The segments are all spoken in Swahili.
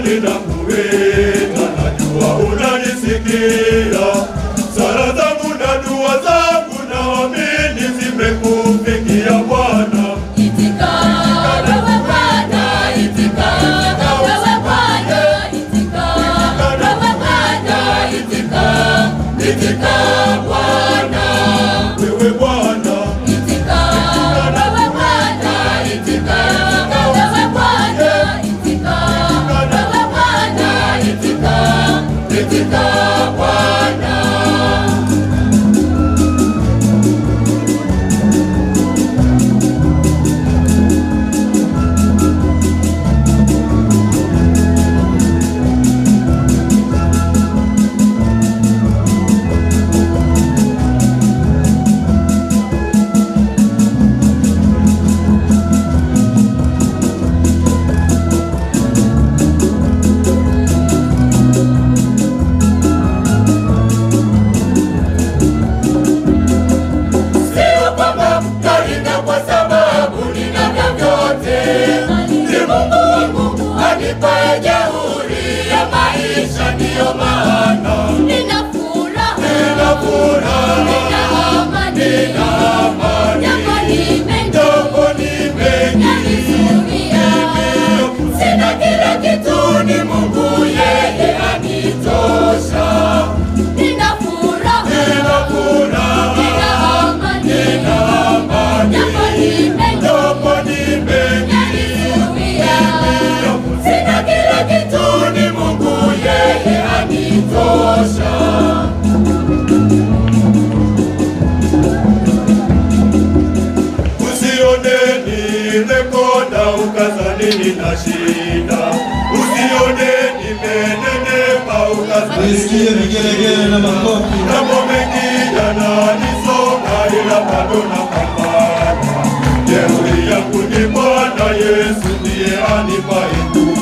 ninakuita, najua unanisikia. Sala zangu na dua zangu naamini zimekufikia Bwana. Itika wewe Bwana, itika wewe Bwana, itika wewe Bwana, itika Bwana, Wewe Bwana, itika wewe Bwana, itika wewe Bwana, itika wewe Bwana, itika Bwana. Anipae jeuri ya maisha, ndiyo maana Nina furaha, nina amani, japo ni mengi, sina kila kitu, ni Mungu yeye anitosha. nina furaha, Nina amani, japo ni mengi, sina kila kitu, ni Mungu yeye anitosha. Usione nimekonda ukazani nina shida, usione nimenenepa ukazani vigelegele na makofi. mambo mengi yananisonga, ila bado napambana. Jeuri yangu ni Bwana Yesu, ndiye anipaye nguvu.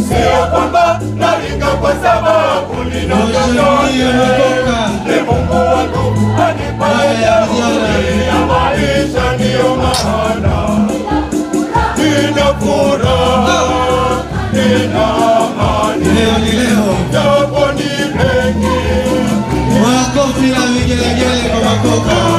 Sio kwamba naringa kwa sababu nina chochote, ni Mungu wangu anipaye jeuri ya maisha, ndiyo maana nina furaha, nina amani, Leo ni leo. japo ni mengi, Makofi na vigelegele kwa makofi.